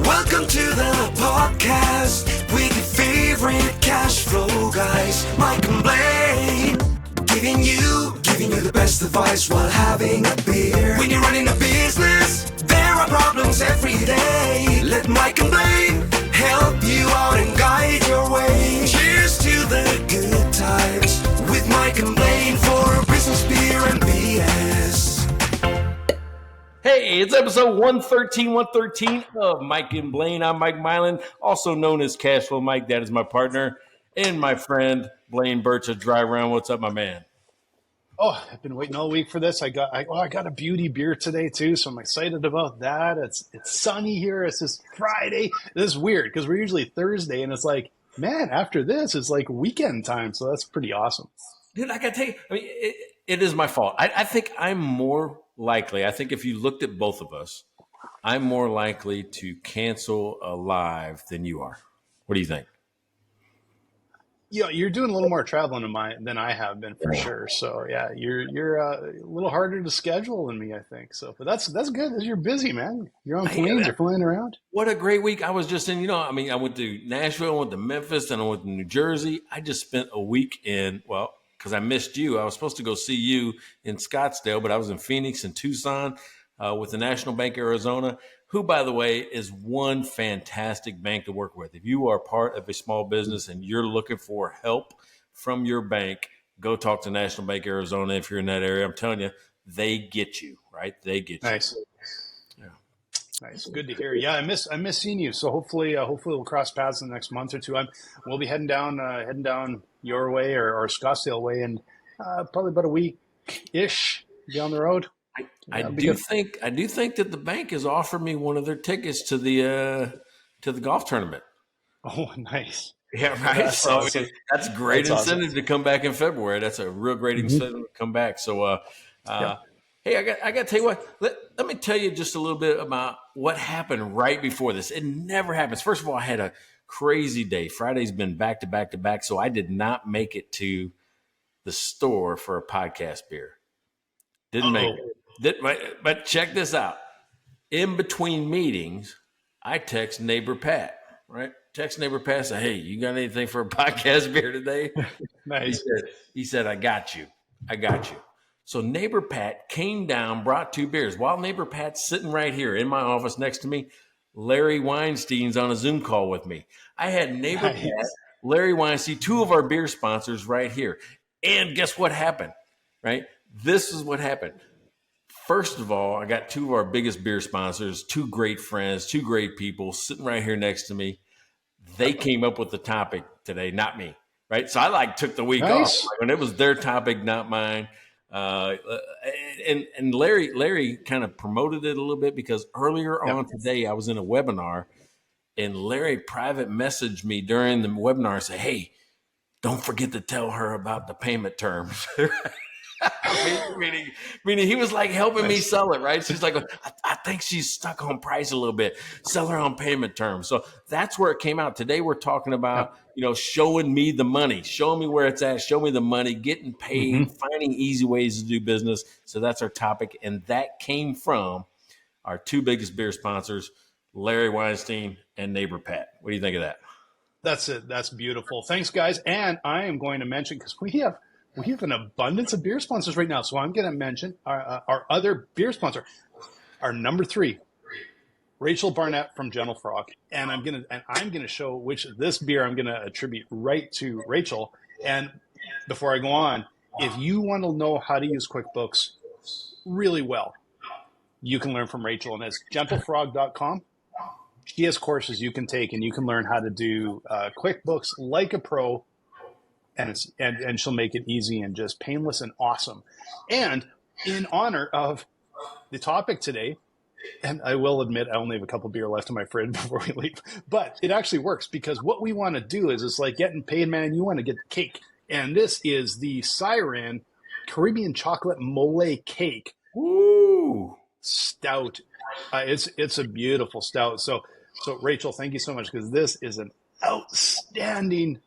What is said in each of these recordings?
Welcome to the podcast with your favorite cash flow guys, Mike and Blaine. Giving you the best advice while having a beer. When you're running a business, there are problems every day. Let Mike and Blaine help you out and guide your way. Cheers to the good times with Mike and Blaine for business, beer, and BS. Hey, it's episode 113 of Mike and Blaine. I'm Mike Mylan, also known as Cashflow Mike. That is my partner and my friend, Blaine Birch of Dry Round. What's up, my man? Oh, I've been waiting all week for this. I got a beauty beer today too, so I'm excited about that. It's sunny here. It's just Friday. This is weird because we're usually Thursday, and it's like, man, after this, it's like weekend time. So that's pretty awesome. Dude, I got to tell you, I mean, it is my fault. I think I'm more likely. I think if you looked at both of us, I'm more likely to cancel a live than you are. What do you think? Yeah, you're doing a little more traveling than I have been for sure. So yeah, you're a little harder to schedule than me, I think. So, but that's good. You're busy, man. You're on planes. You're flying around. What a great week! I was just in. I went to Nashville, I went to Memphis, and I went to New Jersey. I just spent a week in. Well, because I missed you. I was supposed to go see you in Scottsdale, but I was in Phoenix and Tucson with the National Bank of Arizona, who, by the way, is one fantastic bank to work with. If you are part of a small business and you're looking for help from your bank, go talk to National Bank of Arizona if you're in that area. I'm telling you, they get you, right? They get you. Nice. Yeah. Nice. Good to hear. Yeah, I miss seeing you. So hopefully we'll cross paths in the next month or two. We'll be heading down your way or Scottsdale way in probably about a week-ish down the road. I do think that the bank has offered me one of their tickets to the golf tournament. Oh, nice. Yeah, right. That's so awesome. That's great incentive awesome. to come back in February. That's a real great incentive to come back. So, Hey, I got to tell you what. Let me tell you just a little bit about what happened right before this. It never happens. First of all, I had a crazy day. Friday's been back to back to back, so I did not make it to the store for a podcast beer. Didn't make it. But check this out. In between meetings, I text neighbor Pat, right? Text neighbor Pat, say, hey, you got anything for a podcast beer today? Nice. He said, I got you. So neighbor Pat came down, brought 2 beers. While neighbor Pat's sitting right here in my office next to me, Larry Weinstein's on a Zoom call with me. I had neighbor Pat, Larry Weinstein, 2 of our beer sponsors right here. And guess what happened, right? This is what happened. First of all, I got 2 of our biggest beer sponsors, 2 great friends, 2 great people sitting right here next to me. They came up with the topic today, not me, right? So I took the week off. And it was their topic, not mine. And Larry kind of promoted it a little bit because earlier on today I was in a webinar and Larry private messaged me during the webinar and said, hey, don't forget to tell her about the payment terms. meaning he was like helping me sell it, right? She's like, I think she's stuck on price a little bit. Sell her on payment terms. So that's where it came out. Today we're talking about, showing me the money, showing me where it's at, show me the money, getting paid, finding easy ways to do business. So that's our topic. And that came from our 2 biggest beer sponsors, Larry Weinstein and neighbor Pat. What do you think of that? That's it. That's beautiful. Thanks, guys. And I am going to mention, because we have an abundance of beer sponsors right now. So I'm going to mention our other beer sponsor, our number 3, Rachel Barnett from Gentle Frog. And I'm going to show which this beer I'm going to attribute right to Rachel. And before I go on, if you want to know how to use QuickBooks really well, you can learn from Rachel, and it's gentlefrog.com. She has courses you can take, and you can learn how to do QuickBooks like a pro. And she'll make it easy and just painless and awesome. And in honor of the topic today, and I will admit I only have a couple beer left in my fridge before we leave, but it actually works because what we want to do is it's like getting paid, man, and you want to get the cake. And this is the Siren Caribbean Chocolate Mole Cake. Ooh. Stout. It's a beautiful stout. So Rachel, thank you so much because this is an outstanding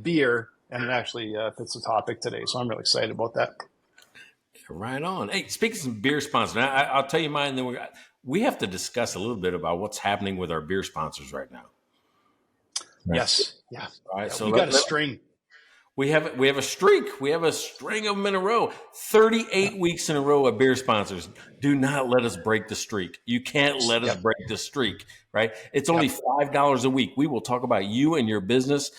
beer. And it actually fits the topic today. So I'm really excited about that. Right on. Hey, speaking of beer sponsors, I'll tell you mine. Then we have to discuss a little bit about what's happening with our beer sponsors right now. Yes. Yeah. All right. Yeah, So we got a string. We have a streak. We have a string of them in a row. 38 weeks in a row of beer sponsors. Do not let us break the streak. You can't let us break the streak, right? It's only $5 a week. We will talk about you and your business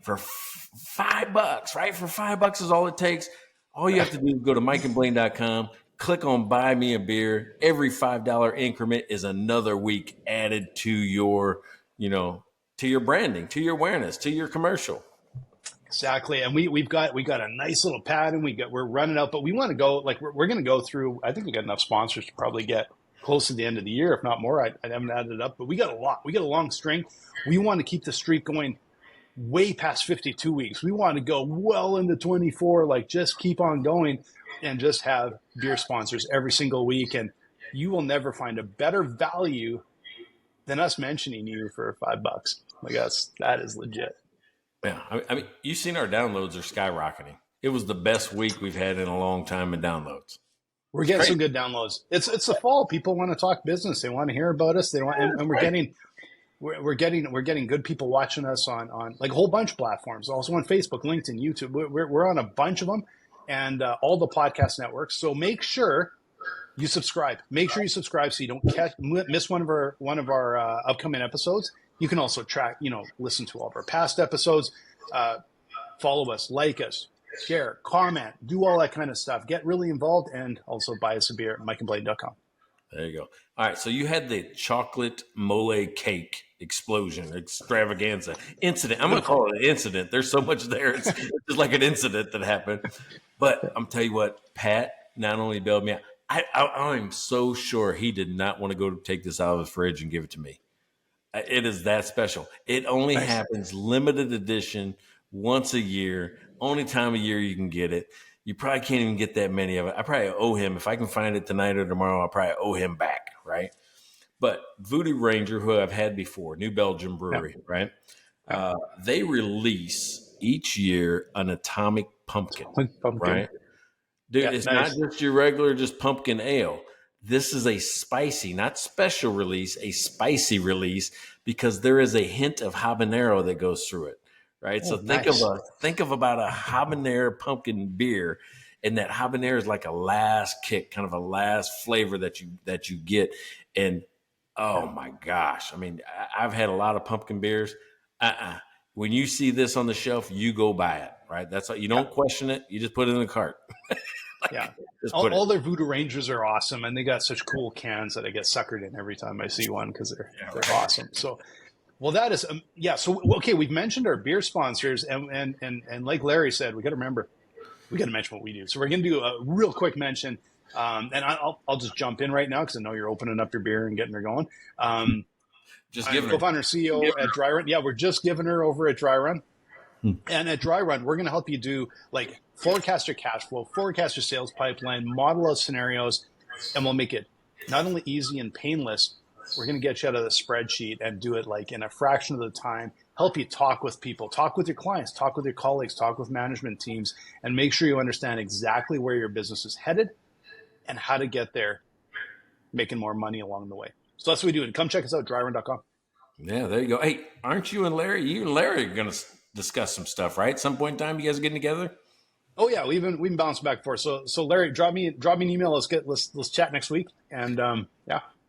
for $5, right? For $5 is all it takes. All you have to do is go to mikeandblaine.com, click on buy me a beer. Every $5 increment is another week added to your, to your branding, to your awareness, to your commercial. Exactly. And we've got a nice little pad, and we're running out, but we want to go, like, we're going to go through, I think we got enough sponsors to probably get close to the end of the year, if not more. I haven't added it up, but we got a lot. We got a long string. We want to keep the streak going way past 52 weeks. We want to go well into 24, like just keep on going and just have beer sponsors every single week. And you will never find a better value than us mentioning you for $5. Like that is legit. Yeah, I mean, you've seen our downloads are skyrocketing. It was the best week we've had in a long time in downloads. We're getting some good downloads. It's the fall. People want to talk business. They want to hear about us. They want, and we're getting good people watching us on like a whole bunch of platforms. Also on Facebook, LinkedIn, YouTube. We're on a bunch of them, and all the podcast networks. So make sure you subscribe. Make sure you subscribe so you don't miss one of our upcoming episodes. You can also listen to all of our past episodes, follow us, like us, share, comment, do all that kind of stuff. Get really involved, and also buy us a beer at mikeandblaine.com. There you go. All right, so you had the chocolate mole cake explosion, extravaganza, incident. I'm going to call it an incident. There's so much there. It's just like an incident that happened. But I'm telling you what, Pat not only bailed me out, I'm so sure he did not want to go to take this out of the fridge and give it to me. It is that special. It only happens limited edition once a year. Only time of year you can get it. You probably can't even get that many of it. I probably owe him. If I can find it tonight or tomorrow, I'll probably owe him back, right? But Voodoo Ranger, who I've had before, New Belgium brewery, right? They release each year an atomic pumpkin. Right? Dude, it's not just your regular just pumpkin ale. This is a spicy, not special release, a spicy release, because there is a hint of habanero that goes through it, right? So think of about a habanero pumpkin beer, and that habanero is like a last kick, kind of a last flavor that you get. And oh my gosh, I mean, I've had a lot of pumpkin beers. When you see this on the shelf, you go buy it, right? That's all. You don't question it. You just put it in the cart. All their Voodoo Rangers are awesome, and they got such cool cans that I get suckered in every time I see one because they're awesome. So, well, that is So okay, we've mentioned our beer sponsors, and like Larry said, we got to mention what we do. So we're going to do a real quick mention, and I'll just jump in right now because I know you're opening up your beer and getting her going. Just giving co-founder CEO at Dry Run. Yeah, we're just giving her over at Dry Run. And at Dry Run, we're going to help you do like forecast your cash flow, forecast your sales pipeline, model out scenarios, and we'll make it not only easy and painless, we're going to get you out of the spreadsheet and do it like in a fraction of the time, help you talk with people, talk with your clients, talk with your colleagues, talk with management teams, and make sure you understand exactly where your business is headed and how to get there, making more money along the way. So that's what we do. And come check us out, dryrun.com. Yeah, there you go. Hey, aren't you and Larry are going to discuss some stuff, right? Some point in time, you guys are getting together? Oh yeah, we've been bouncing back and forth. So Larry, drop me an email. Let's chat next week, and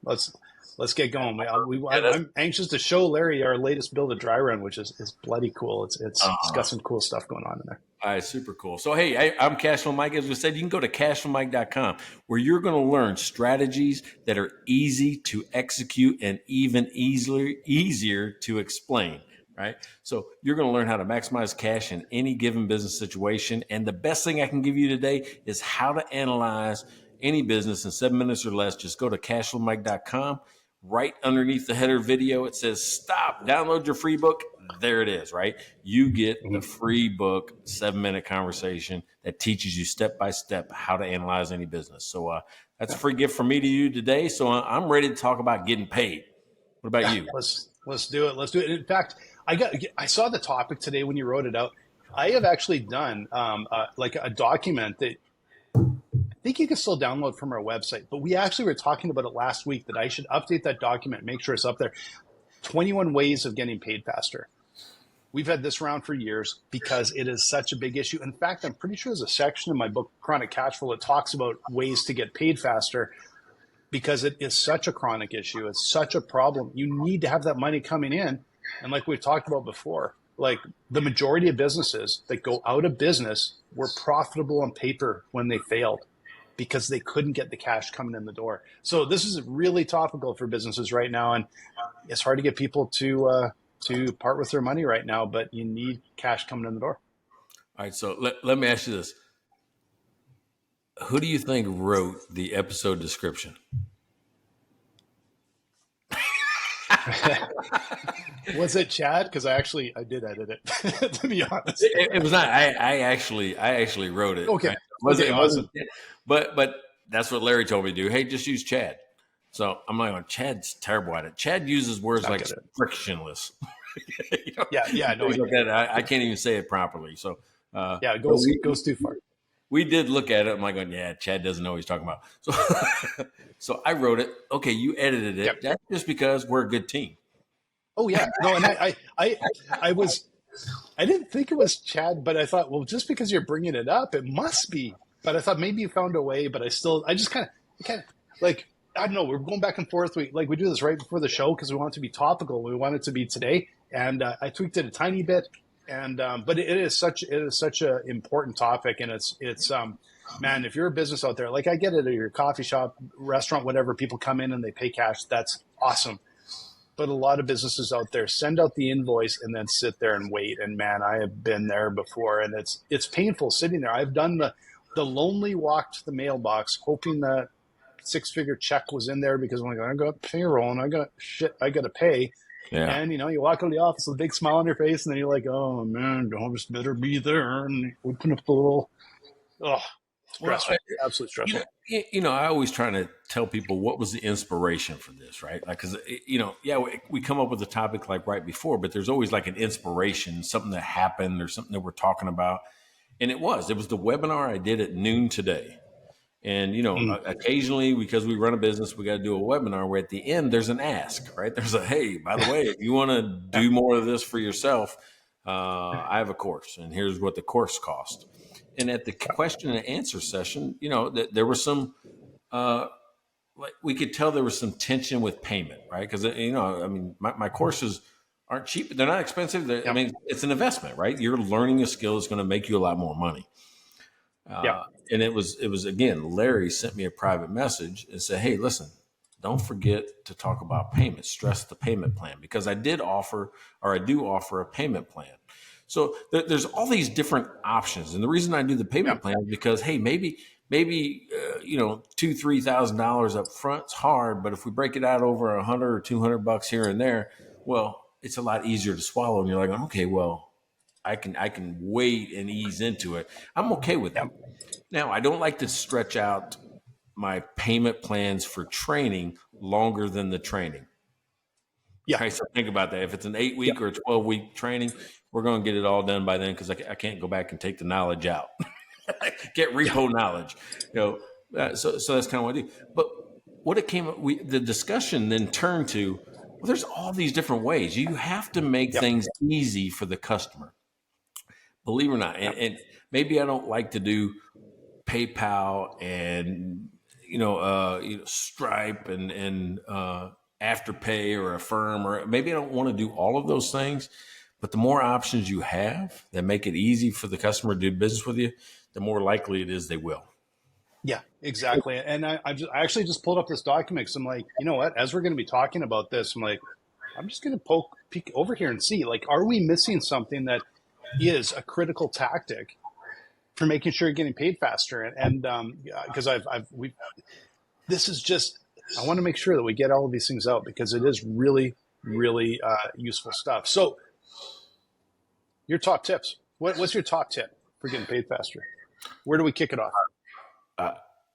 let's get going. I'm anxious to show Larry our latest build of Dry Run, which is bloody cool. It's got some cool stuff going on in there. All right, super cool. So hey, I'm Cashflow Mike. As we said, you can go to cashflowmike.com where you're going to learn strategies that are easy to execute and even easier to explain. Right. So you're going to learn how to maximize cash in any given business situation. And the best thing I can give you today is how to analyze any business in 7 minutes or less. Just go to cashflowmike.com. Right underneath the header video, it says stop, download your free book. There it is, right? You get the free book, 7-minute conversation that teaches you step by step how to analyze any business. So that's a free gift from me to you today. So I'm ready to talk about getting paid. What about you? Let's do it. Let's do it. In fact, I saw the topic today when you wrote it out. I have actually done like a document that think you can still download from our website, but we actually were talking about it last week that I should update that document, make sure it's up there. 21 ways of getting paid faster. We've had this around for years because it is such a big issue. In fact, I'm pretty sure there's a section in my book, Chronic Cash Flow, that talks about ways to get paid faster because it is such a chronic issue. It's such a problem. You need to have that money coming in. And like we've talked about before, like the majority of businesses that go out of business were profitable on paper when they failed because they couldn't get the cash coming in the door. So this is really topical for businesses right now. And it's hard to get people to part with their money right now, but you need cash coming in the door. All right. So let me ask you this. Who do you think wrote the episode description? Was it Chad? Because I did edit it, to be honest. It was not. I actually wrote it. Okay. It wasn't. But that's what Larry told me to do. Hey, just use Chad. So I'm like, oh, Chad's terrible at it. Chad uses words like frictionless. You know? Yeah. No, I can't even say it properly. So it goes too far. We did look at it. I'm like, going, yeah, Chad doesn't know what he's talking about. So, so I wrote it. Okay, you edited it. Yep. That's just because we're a good team. Oh yeah, no, and I didn't think it was Chad, but I thought, well, just because you're bringing it up, it must be. But I thought maybe you found a way. But I just kind of like, I don't know. We're going back and forth. We do this right before the show because we want it to be topical. We want it to be today, and I tweaked it a tiny bit. And but it is such an important topic, and it's man, if you're a business out there, like I get it at your coffee shop, restaurant, whatever, people come in and they pay cash. That's awesome. But a lot of businesses out there send out the invoice and then sit there and wait. And man, I have been there before, and it's painful sitting there. I've done the lonely walk to the mailbox, hoping that 6-figure check was in there because I'm like, I got payroll and I got to pay. Yeah. And, you walk into the office with a big smile on your face, and then you're like, oh, man, I just better be there. And open up the little, stressful, absolutely stressful. I always try to tell people what was the inspiration for this, right? Like, because, we come up with a topic like right before, but there's always like an inspiration, something that happened or something that we're talking about. And it was the webinar I did at noon today. And, occasionally, because we run a business, we got to do a webinar where at the end, there's an ask, right? There's a, hey, by the way, if you want to do more of this for yourself, I have a course, and here's what the course cost. And at the question and answer session, there was some, we could tell there was some tension with payment, right? Because, my courses aren't cheap, but they're not expensive. It's an investment, right? You're learning a skill that's going to make you a lot more money. And it was again, Larry sent me a private message and said, hey, listen, don't forget to talk about payment, stress the payment plan, because I do offer a payment plan. So there's all these different options. And the reason I do the payment plan is because, hey, maybe $2,000-$3,000 up front is hard, but if we break it out over $100 or $200 here and there, well, it's a lot easier to swallow. And you're like, okay, well, I can wait and ease into it. I'm okay with that. Now, I don't like to stretch out my payment plans for training longer than the training. Yeah. Okay, so think about that. If it's an 8-week or a 12-week training, we're going to get it all done by then because I can't go back and take the knowledge out. Get repo knowledge. So that's kind of what I do. But what it came up, the discussion then turned to, well, there's all these different ways. You have to make things easy for the customer. Believe it or not, and maybe I don't like to do PayPal and Stripe and Afterpay or Affirm, or maybe I don't want to do all of those things. But the more options you have that make it easy for the customer to do business with you, the more likely it is they will. Yeah, exactly. And I actually just pulled up this document because I'm like, you know what? As we're going to be talking about this, I'm like, I'm just going to peek over here and see, like, are we missing something that is a critical tactic for making sure you're getting paid faster? And because this is just, I want to make sure that we get all of these things out because it is really, really useful stuff. So your top tips, what's your top tip for getting paid faster? Where do we kick it off?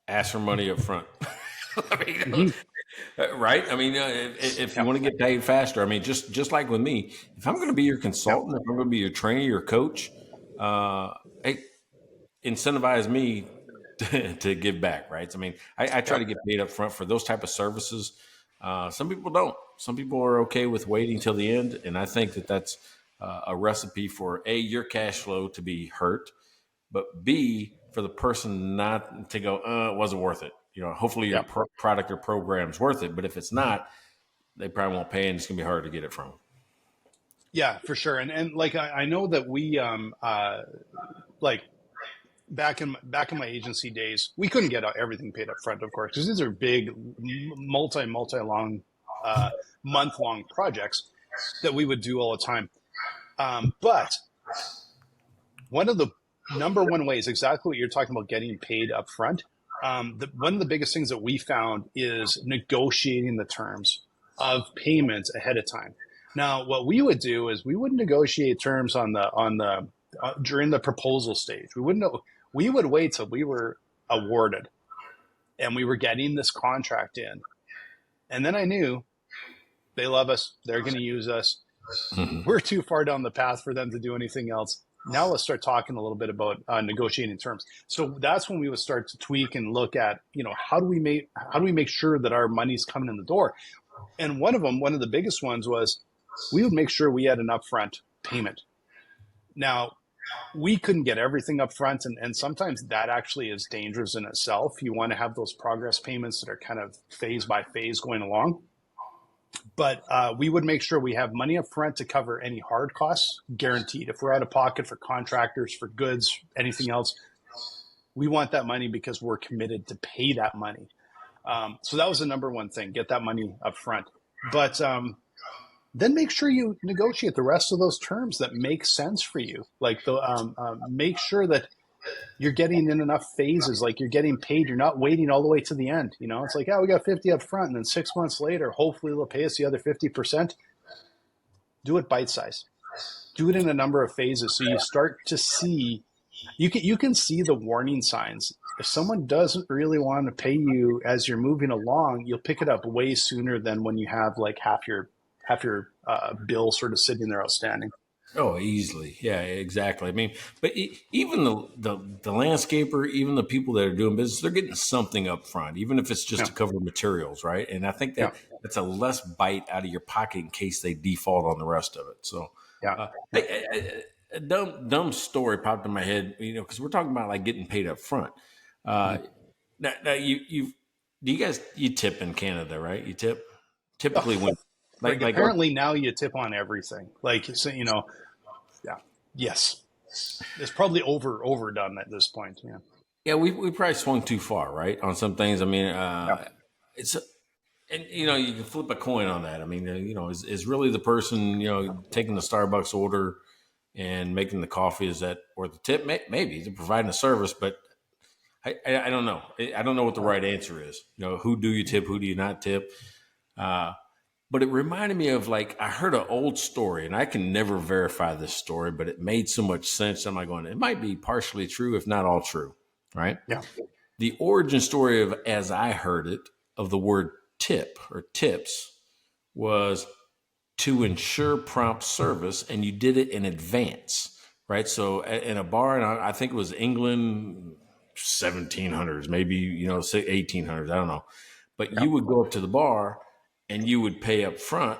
Ask for money up front. Right? I mean, if you want to get paid faster, I mean, just like with me, if I'm going to be your consultant, if I'm going to be your trainer, your coach, hey, incentivize me to give back, right? I mean, I try to get paid up front for those type of services. Some people don't. Some people are okay with waiting till the end, and I think that that's a recipe for A, your cash flow to be hurt, but B, for the person not to go, it wasn't worth it. Hopefully your product or program is worth it, but if it's not, they probably won't pay, and it's going to be hard to get it from them. Yeah, for sure. And like, I know that we, like back in my agency days, we couldn't get everything paid up front, of course, because these are big, multi-long, month-long projects that we would do all the time. But one of the number one ways, exactly what you're talking about, getting paid up front, one of the biggest things that we found is negotiating the terms of payments ahead of time. Now, what we would do is we wouldn't negotiate terms during the proposal stage. We would wait till we were awarded and we were getting this contract in. And then I knew they love us. They're going to use us. Mm-hmm. We're too far down the path for them to do anything else. Now let's start talking a little bit about negotiating terms. So that's when we would start to tweak and look at, how do we make sure that our money's coming in the door? And one of the biggest ones was we would make sure we had an upfront payment. Now, we couldn't get everything up front, and sometimes that actually is dangerous in itself. You want to have those progress payments that are kind of phase by phase going along. But we would make sure we have money up front to cover any hard costs, guaranteed. If we're out of pocket for contractors, for goods, anything else, we want that money because we're committed to pay that money. So that was the number one thing, get that money up front. But then make sure you negotiate the rest of those terms that make sense for you. Like make sure that you're getting in enough phases, like you're getting paid. You're not waiting all the way to the end. It's like, we got 50 up front, and then 6 months later, hopefully they'll pay us the other 50%. Do it bite size. Do it in a number of phases. So you start to see, you can see the warning signs. If someone doesn't really want to pay you as you're moving along, you'll pick it up way sooner than when you have like half your bill sort of sitting there outstanding. Oh, easily. Yeah, exactly. I mean, but even the landscaper, even the people that are doing business, they're getting something up front, even if it's just to cover materials, right? And I think that's a less bite out of your pocket in case they default on the rest of it. So, a dumb story popped in my head, because we're talking about like getting paid up front. Now you tip in Canada, right? You tip typically when. Like apparently now you tip on everything. Like, so, yes. It's probably overdone at this point. Yeah. Yeah, we probably swung too far, right? On some things. I mean, it's, and you can flip a coin on that. I mean, is really the person, taking the Starbucks order and making the coffee, is that worth the tip? Maybe they're providing a service, but I don't know. I don't know what the right answer is. Who do you tip? Who do you not tip? But it reminded me of, like, I heard an old story, and I can never verify this story, but it made so much sense. I'm like going, it might be partially true, if not all true, right? Yeah. The origin story of, as I heard it, of the word tip or tips was to ensure prompt service, and you did it in advance, right? So in a bar, and I think it was England, 1700s, maybe, 1800s, I don't know. But you would go up to the bar, and you would pay up front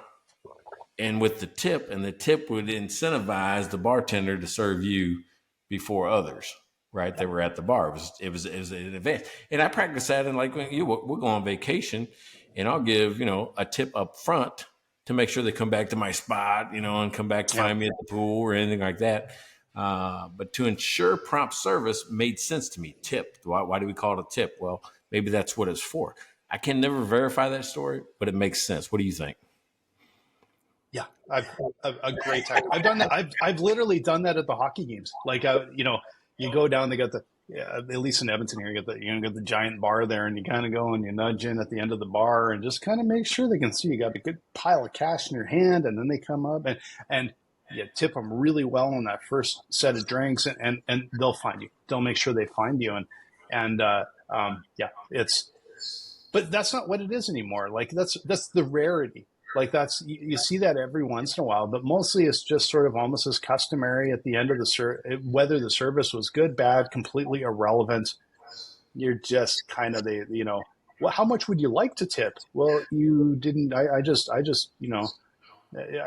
and with the tip, and the tip would incentivize the bartender to serve you before others, right? That were at the bar. It was an advance. And I practice that, and like, we'll go on vacation, and I'll give, a tip up front to make sure they come back to my spot, and come back to find me at the pool or anything like that. But to ensure prompt service made sense to me. Tip. Why do we call it a tip? Well, maybe that's what it's for. I can never verify that story, but it makes sense. What do you think? Yeah, I've a great time. I've done that. I've literally done that at the hockey games. Like, you go down, they got at least in Edmonton here, you got the giant bar there, and you kind of go and you nudge in at the end of the bar and just kind of make sure they can see you got a good pile of cash in your hand, and then they come up and you tip them really well on that first set of drinks, and they'll find you. They'll make sure they find you, but that's not what it is anymore. Like, that's the rarity. Like, you see that every once in a while, but mostly it's just sort of almost as customary at the end of whether the service was good, bad, completely irrelevant. You're just kind of well, how much would you like to tip? Well, you didn't. I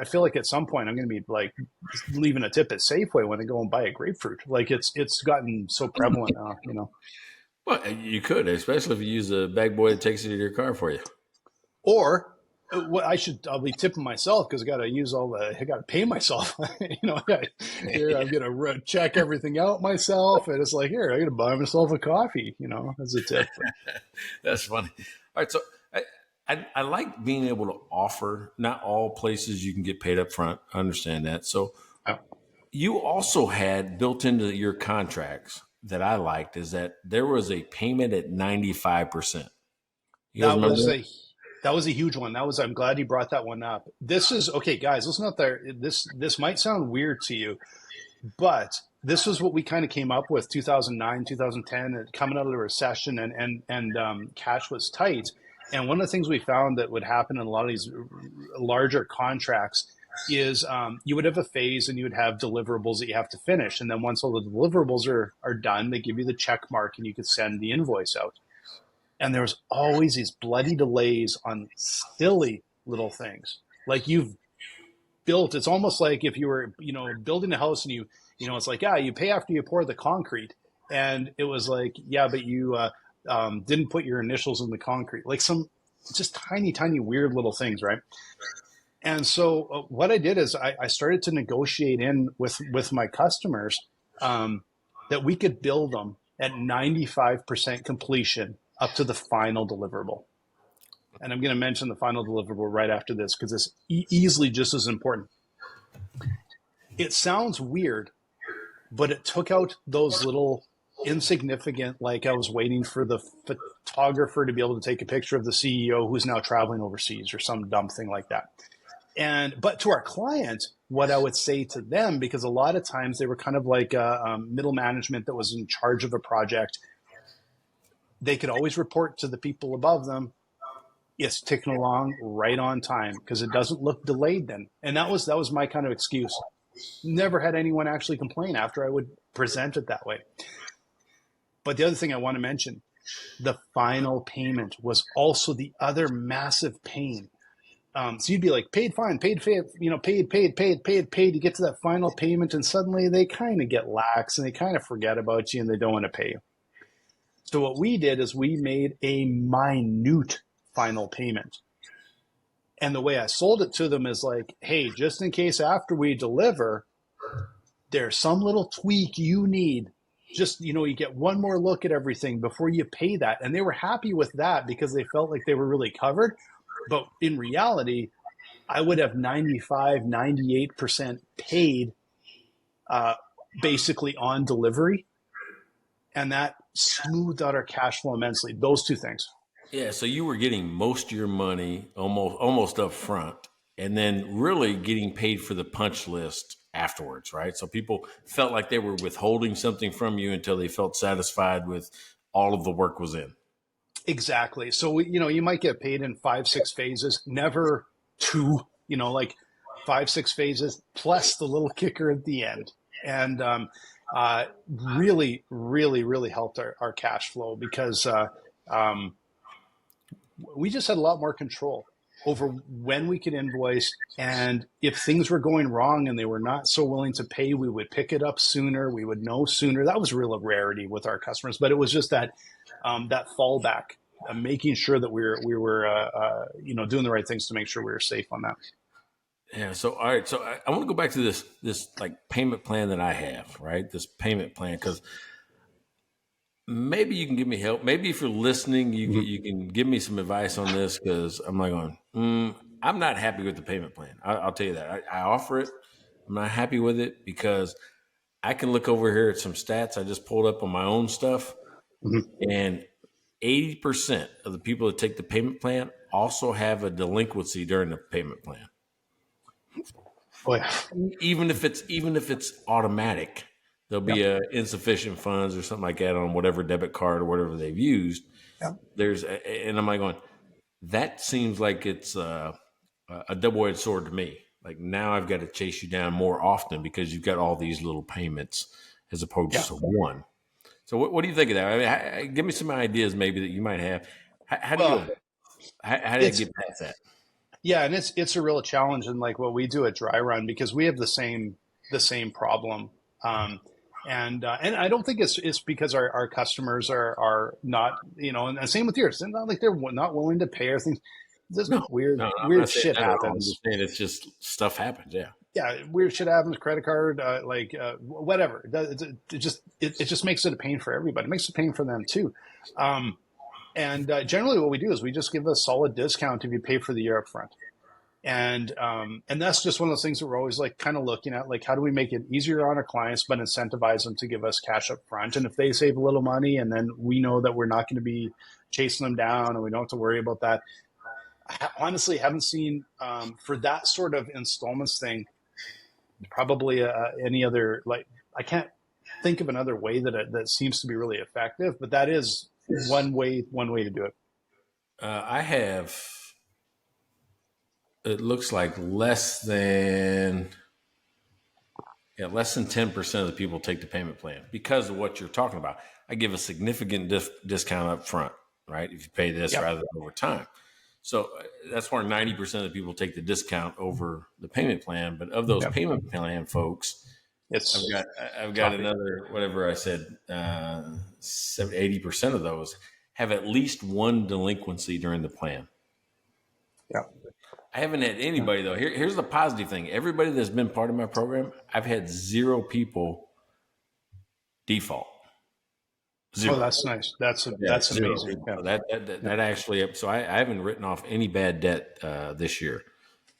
feel like at some point I'm going to be like leaving a tip at Safeway when I go and buy a grapefruit. Like it's gotten so prevalent now. Well, you could, especially if you use a bag boy that takes it to your car for you. Or what I'll be tipping myself because I got to pay myself. Here I'm going to check everything out myself. And it's like, here, I'm going to buy myself a coffee, as a tip. That's funny. All right. So I like being able to offer, not all places you can get paid up front. I understand that. So you also had built into your contracts that I liked is that there was a payment at 95%. That was a huge one. I'm glad you brought that one up. This is okay, guys. Listen out there. This might sound weird to you, but this was what we kind of came up with 2009, 2010, coming out of the recession and cash was tight. And one of the things we found that would happen in a lot of these larger contracts is you would have a phase and you would have deliverables that you have to finish. And then once all the deliverables are done, they give you the check mark and you could send the invoice out. And there was always these bloody delays on silly little things. Like you've built, it's almost like if you were, building a house and it's like, you pay after you pour the concrete. And it was like, but you didn't put your initials in the concrete. Like some just tiny, tiny weird little things, right? And so what I did is I started to negotiate in with my customers that we could build them at 95% completion up to the final deliverable. And I'm going to mention the final deliverable right after this because it's easily just as important. It sounds weird, but it took out those little insignificant, like I was waiting for the photographer to be able to take a picture of the CEO who's now traveling overseas or some dumb thing like that. But to our client, what I would say to them, because a lot of times they were kind of like middle management that was in charge of a project, they could always report to the people above them, it's ticking along right on time because it doesn't look delayed then. And that was my kind of excuse. Never had anyone actually complain after I would present it that way. But the other thing I want to mention, the final payment was also the other massive pain. So you'd be like, paid, fine, paid, paid. You get to that final payment and suddenly they kind of get lax and they kind of forget about you and they don't want to pay you. So what we did is we made a minute final payment. And the way I sold it to them is like, hey, just in case after we deliver, there's some little tweak you need. Just, you get one more look at everything before you pay that. And they were happy with that because they felt like they were really covered. But in reality, I would have 95, 98% paid basically on delivery. And that smoothed out our cash flow immensely. Those two things. Yeah, so you were getting most of your money almost up front and then really getting paid for the punch list afterwards, right? So people felt like they were withholding something from you until they felt satisfied with all of the work was in. Exactly. So, you might get paid in 5-6 phases, never 2, like 5-6 phases plus the little kicker at the end. And really, really, really helped our cash flow because we just had a lot more control over when we could invoice. And if things were going wrong and they were not so willing to pay, we would pick it up sooner. We would know sooner. That was real rarity with our customers, but it was just that fallback, making sure that we were doing the right things to make sure we were safe on that. Yeah. So, all right. So I want to go back to this like payment plan that I have, right? This payment plan, because maybe you can give me help. Maybe if you're listening, you can give me some advice on this because I'm like going, I'm not happy with the payment plan. I'll tell you that. I offer it. I'm not happy with it because I can look over here at some stats I just pulled up on my own stuff, and 80% of the people that take the payment plan also have a delinquency during the payment plan. Oh, yeah. Even if it's automatic, there'll be insufficient funds or something like that on whatever debit card or whatever they've used. Yep. And I'm like going, that seems like it's a double-edged sword to me. Like now I've got to chase you down more often because you've got all these little payments as opposed to one. So what do you think of that? I mean, give me some ideas maybe that you might have. How do you Well, how do you it's get past that? yeah, and it's a real challenge in like what we do at Dry Run because we have the same problem. Um, and I don't think it's because our customers are not, you know, and same with yours. It's not like they're not willing to pay or things. Just No, no, I'm not weird saying shit that at all. I'm happens. just saying it's just stuff happens. Yeah. Yeah, weird shit happens. Credit card, whatever. It just makes it a pain for everybody. It makes it a pain for them too. Um, and generally, what we do is we just give a solid discount if you pay for the year up front. And that's just one of those things that we're always like kind of looking at, like how do we make it easier on our clients, but incentivize them to give us cash up front. And if they save a little money, and then we know that we're not going to be chasing them down, and we don't have to worry about that. I honestly haven't seen for that sort of installments thing probably any other, like I can't think of another way that seems to be really effective, but that is one way to do it. I have. It looks like less than 10% of the people take the payment plan because of what you're talking about. I give a significant discount up front, right? If you pay this Yep. rather than over time. So that's where 90% of the people take the discount over the payment plan. But of those Yep. payment plan folks, It's I've got another, whatever I said, 80% of those have at least one delinquency during the plan. yeah. I haven't had anybody though. Here's the positive thing. Everybody that's been part of my program, I've had 0 people default. 0. Oh, that's nice. That's 0 amazing. people. Yeah. So that actually, so I haven't written off any bad debt this year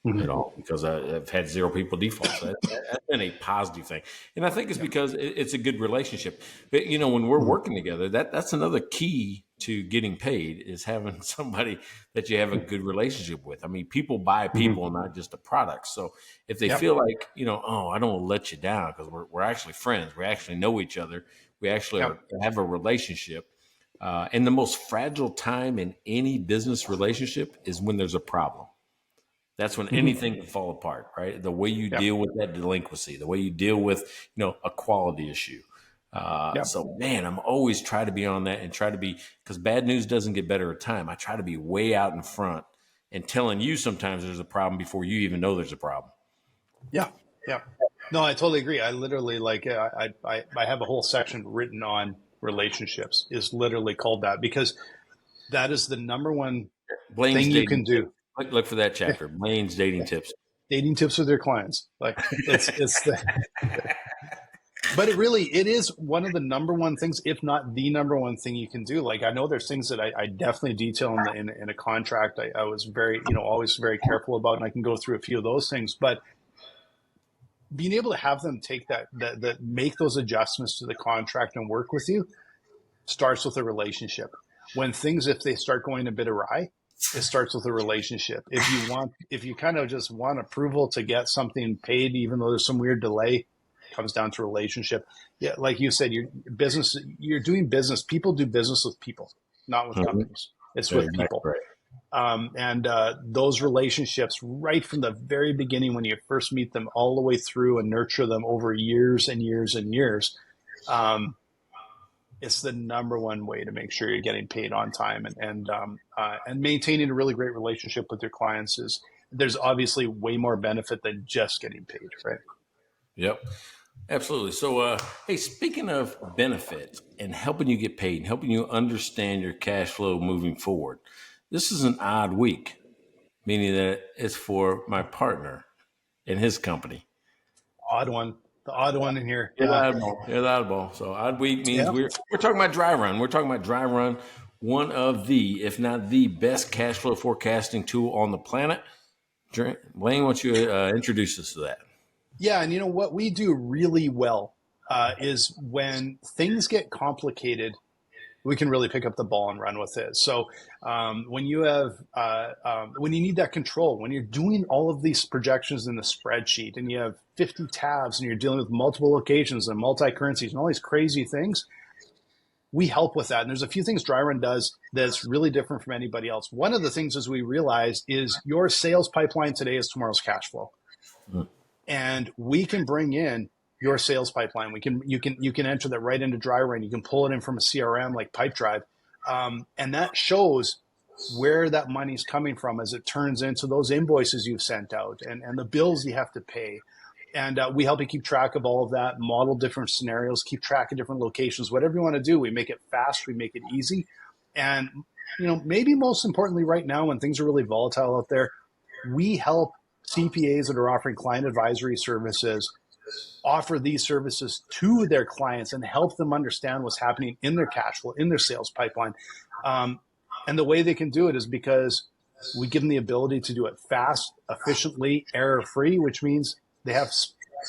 at all because I've had 0 people default. So that's been a positive thing, and I think it's because it's a good relationship. But you know, when we're working together, that's another key to getting paid is having somebody that you have a good relationship with. I mean, people buy people, not just a product. So if they feel like, you know, oh, I don't want to let you down because we're actually friends, we actually know each other, we actually have a relationship. And the most fragile time in any business relationship is when there's a problem. That's when anything can fall apart, right? The way you deal with that delinquency, the way you deal with, you know, a quality issue. So, man, I'm always try to be on that and try to be, because bad news doesn't get better with time. I try to be way out in front and telling you sometimes there's a problem before you even know there's a problem. Yeah. Yeah. No, I totally agree. I literally like, I have a whole section written on relationships is literally called that because that is the number one Blaine's thing you can do. Look for that chapter. Blaine's dating tips. Dating tips with your clients. Like it's the, but it is one of the number one things, if not the number one thing you can do. Like I know there's things that I definitely detail in a contract. I was very, you know, always very careful about, and I can go through a few of those things, but being able to have them take that make those adjustments to the contract and work with you starts with a relationship. When things, if they start going a bit awry, it starts with a relationship. If you kind of just want approval to get something paid, even though there's some weird delay, comes down to relationship. Yeah, like you said, you're doing business. People do business with people, not with companies. It's with people. Right. Those relationships, right from the very beginning, when you first meet them, all the way through and nurture them over years and years and years, it's the number one way to make sure you're getting paid on time and maintaining a really great relationship with your clients is. There's obviously way more benefit than just getting paid, right? Yep. Absolutely. So, hey, speaking of benefits and helping you get paid and helping you understand your cash flow moving forward, this is an odd week, meaning that it's for my partner and his company. The odd one in here. You're the oddball. You're the oddball. So odd week means we're talking about Dry Run. We're talking about Dry Run, one of the, if not the best cash flow forecasting tool on the planet. Blaine, why don't you introduce us to that? Yeah, and you know what we do really well is when things get complicated, we can really pick up the ball and run with it. So when you need that control, when you're doing all of these projections in the spreadsheet and you have 50 tabs and you're dealing with multiple locations and multi-currencies and all these crazy things, we help with that. And there's a few things Dry Run does that's really different from anybody else. One of the things, as we realized, is your sales pipeline today is tomorrow's cash flow. And we can bring in your sales pipeline. You can enter that right into dry run. You can pull it in from a CRM like Pipedrive, and that shows where that money's coming from as it turns into those invoices you've sent out and the bills you have to pay. And we help you keep track of all of that, model different scenarios, keep track of different locations, whatever you want to do. We make it fast, we make it easy. And, maybe most importantly right now when things are really volatile out there, we help CPAs that are offering client advisory services offer these services to their clients and help them understand what's happening in their cash flow, in their sales pipeline. And the way they can do it is because we give them the ability to do it fast, efficiently, error-free, which means they have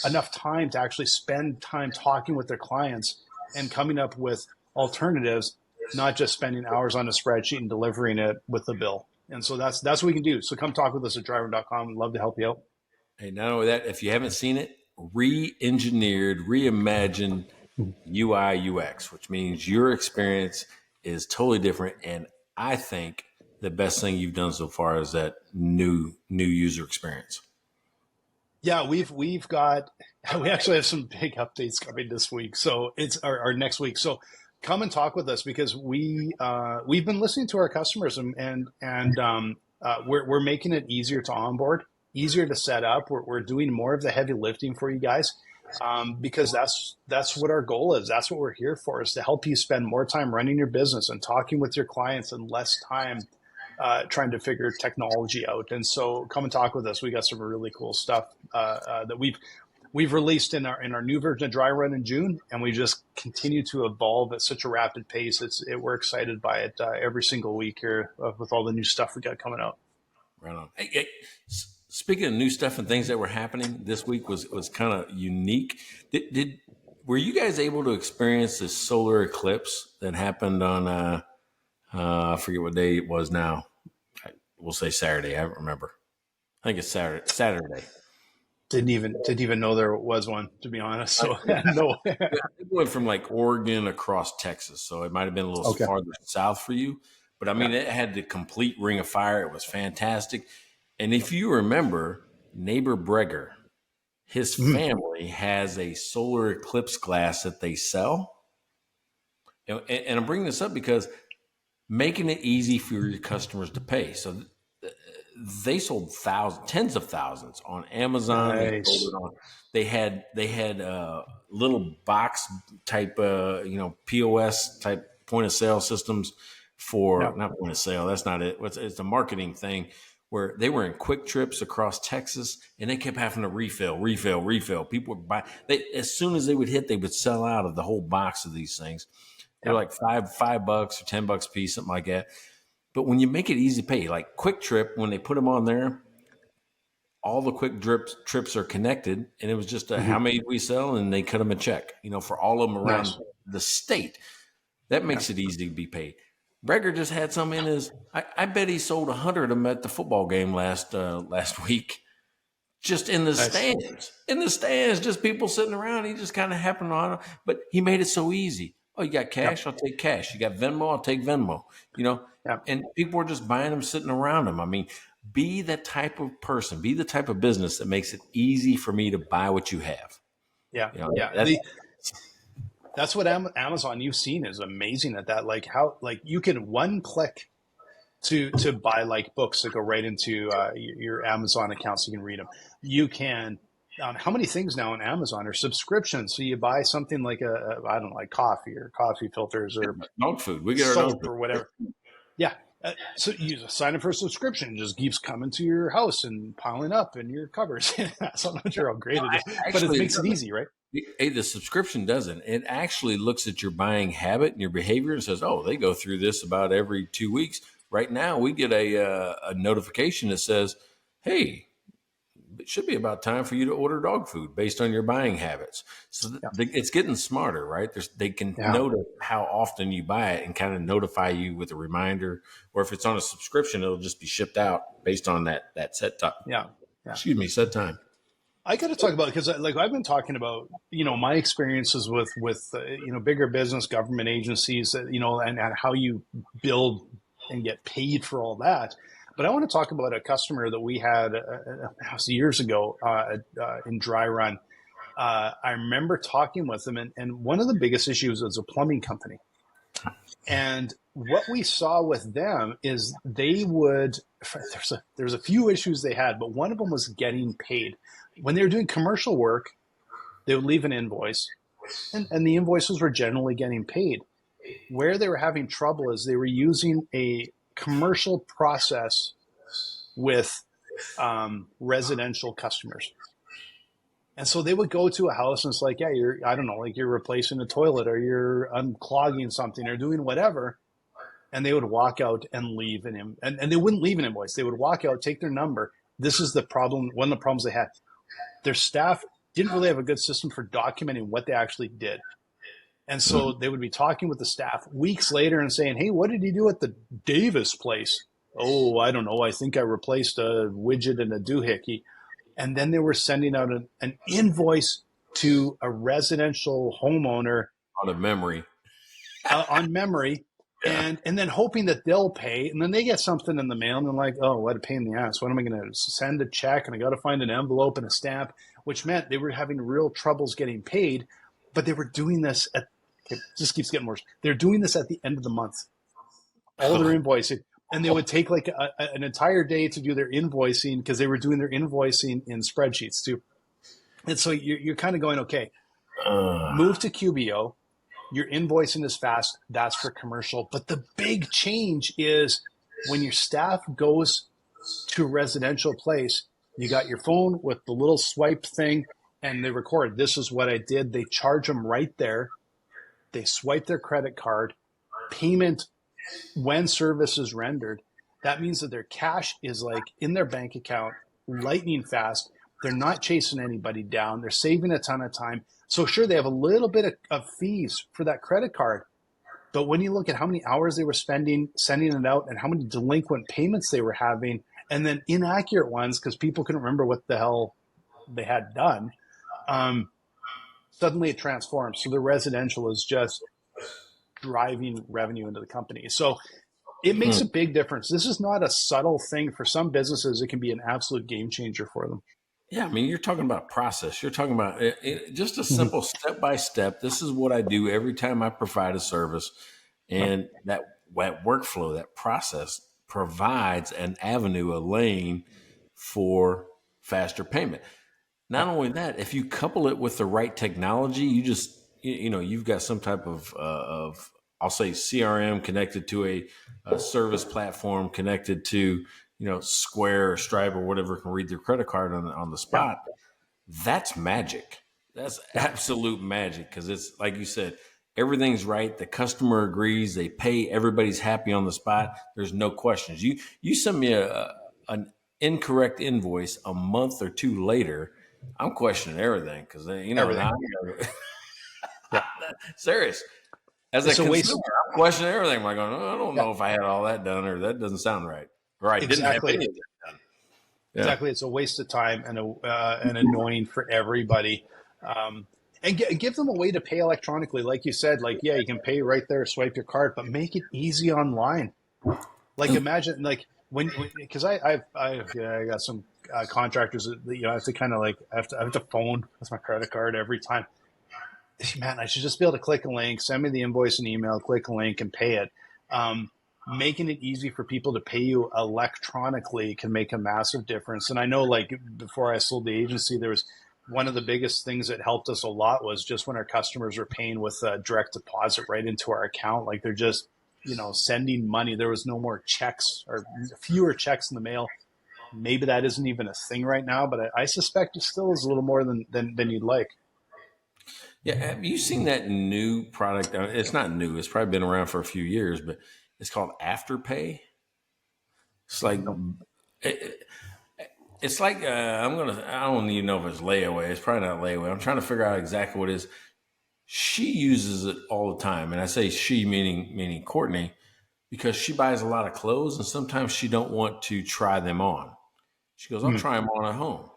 enough time to actually spend time talking with their clients and coming up with alternatives, not just spending hours on a spreadsheet and delivering it with the bill. And so that's what we can do. So come talk with us at driver.com. We'd love to help you out. Hey, not only that, if you haven't seen it, re-engineered, reimagined UI UX, which means your experience is totally different. And I think the best thing you've done so far is that new user experience. Yeah, we actually have some big updates coming this week. So it's our next week. So come and talk with us because we've been listening to our customers and we're making it easier to onboard, easier to set up. We're doing more of the heavy lifting for you guys because that's what our goal is. That's what we're here for, is to help you spend more time running your business and talking with your clients and less time trying to figure technology out. And so come and talk with us. We got some really cool stuff that we've released in our new version of Dry Run in June, and we just continue to evolve at such a rapid pace. We're excited by it every single week here with all the new stuff we got coming out. Right on. Hey, speaking of new stuff and things that were happening this week was kind of unique. Were you guys able to experience this solar eclipse that happened on I forget what day it was now. We'll say Saturday. I don't remember. I think it's Saturday. Didn't even know there was one, to be honest. So no. It went from like Oregon across Texas, so it might have been a little farther south for you. But I mean, it had the complete ring of fire. It was fantastic. And if you remember, neighbor Breger, his family has a solar eclipse glass that they sell. And I'm bringing this up because making it easy for your customers to pay. So they sold tens of thousands on Amazon. Nice. They had little box type, POS type point of sale systems for not point of sale. That's not it. It's a marketing thing where they were in quick trips across Texas and they kept having to refill. People would buy. As soon as they would hit, they would sell out of the whole box of these things. They're like $5 or $10 a piece, something like that. But when you make it easy to pay, like Quick Trip, when they put them on there, all the Quick trips are connected, and it was just how many we sell, and they cut them a check, for all of them around the state. That makes it easy to be paid. Breger just had some in his. I bet he sold 100 of them at the football game last week, just in the stands. In the stands, just people sitting around. He just kind of happened on, but he made it so easy. Oh, you got cash? I'll take cash. You got Venmo? I'll take Venmo. And people are just buying them, sitting around them. I mean, be that type of person, be the type of business that makes it easy for me to buy what you have. That's what Amazon you've seen is amazing at that. Like how, you can one click to buy like books that go right into your Amazon account so you can read them. You can. How many things now on Amazon are subscriptions? So you buy something like like coffee or coffee filters or dog food. We get our soap dog food or whatever. Yeah. So you sign up for a subscription. It just keeps coming to your house and piling up in your cupboards. So I'm not sure how great it is, but it makes it easy, right? Hey, the subscription doesn't. It actually looks at your buying habit and your behavior and says, oh, they go through this about every 2 weeks. Right now, we get a notification that says, hey, it should be about time for you to order dog food based on your buying habits. So it's getting smarter, right? They can notice how often you buy it and kind of notify you with a reminder. Or if it's on a subscription, it'll just be shipped out based on that set time. Set time. I got to talk about, because I've been talking about, my experiences with bigger business, government agencies, and how you build and get paid for all that. But I want to talk about a customer that we had years ago in Dry Run. I remember talking with them, and one of the biggest issues was a plumbing company. And what we saw with them is they would, there's a few issues they had, but one of them was getting paid. When they were doing commercial work, they would leave an invoice, and the invoices were generally getting paid. Where they were having trouble is they were using a commercial process with residential customers. And so they would go to a house and it's like, yeah, I don't know, like you're replacing a toilet or you're unclogging something or doing whatever. And they would walk out and leave and they wouldn't leave an invoice. They would walk out, take their number. This is the problem. One of the problems they had. Their staff didn't really have a good system for documenting what they actually did. And so they would be talking with the staff weeks later and saying, hey, what did you do at the Davis place? Oh, I don't know. I think I replaced a widget and a doohickey. And then they were sending out an invoice to a residential homeowner on memory. Yeah. And then hoping that they'll pay. And then they get something in the mail and they're like, oh, what a pain in the ass. What am I going to send a check? And I got to find an envelope and a stamp, which meant they were having real troubles getting paid. But they were doing this it just keeps getting worse. They're doing this at the end of the month. All their invoicing. And they would take like an entire day to do their invoicing because they were doing their invoicing in spreadsheets too. And so you're kind of going, okay, move to QBO. Your invoicing is fast. That's for commercial. But the big change is when your staff goes to a residential place, you got your phone with the little swipe thing and they record, this is what I did. They charge them right there. They swipe their credit card. Payment when service is rendered, that means that their cash is like in their bank account, lightning fast. They're not chasing anybody down. They're saving a ton of time. So sure, they have a little bit of fees for that credit card. But when you look at how many hours they were spending sending it out and how many delinquent payments they were having, and then inaccurate ones because people couldn't remember what the hell they had done, suddenly it transforms. So the residential is just driving revenue into the company. So it makes a big difference. This is not a subtle thing. For some businesses, it can be an absolute game changer for them. Yeah, I mean, you're talking about process. You're talking about just a simple step-by-step. This is what I do every time I provide a service. And that workflow, that process provides an avenue, a lane for faster payment. Not only that, if you couple it with the right technology, you've got some type of I'll say CRM connected to a service platform connected to, Square or Stripe or whatever can read their credit card on the spot. That's magic. That's absolute magic because it's like you said, everything's right. The customer agrees. They pay. Everybody's happy on the spot. There's no questions. You send me an incorrect invoice a month or two later, I'm questioning everything because serious. As a consumer, I'm questioning everything. I'm like, I don't know if I had all that done, or that doesn't sound right, or I didn't have any of that done. Yeah. Exactly, it's a waste of time and annoying for everybody. And give them a way to pay electronically, like you said. Like, yeah, you can pay right there, swipe your card, but make it easy online. Like, imagine because I got some contractors that I have to kind of like I have to phone with my credit card every time. Man, I should just be able to click a link, send me the invoice and email, click a link and pay it. Making it easy for people to pay you electronically can make a massive difference. And I know, like, before I sold the agency, there was one of the biggest things that helped us a lot was just when our customers were paying with a direct deposit right into our account. Like, they're just, sending money. There was no more checks or fewer checks in the mail. Maybe that isn't even a thing right now, but I suspect it still is a little more than you'd like. Yeah, have you seen that new product? It's not new. It's probably been around for a few years, but it's called Afterpay. It's like I don't even know if it's layaway. It's probably not layaway. I'm trying to figure out exactly what it is. She uses it all the time, and I say she meaning Courtney, because she buys a lot of clothes, and sometimes she don't want to try them on. She goes, "I'll try them on at home."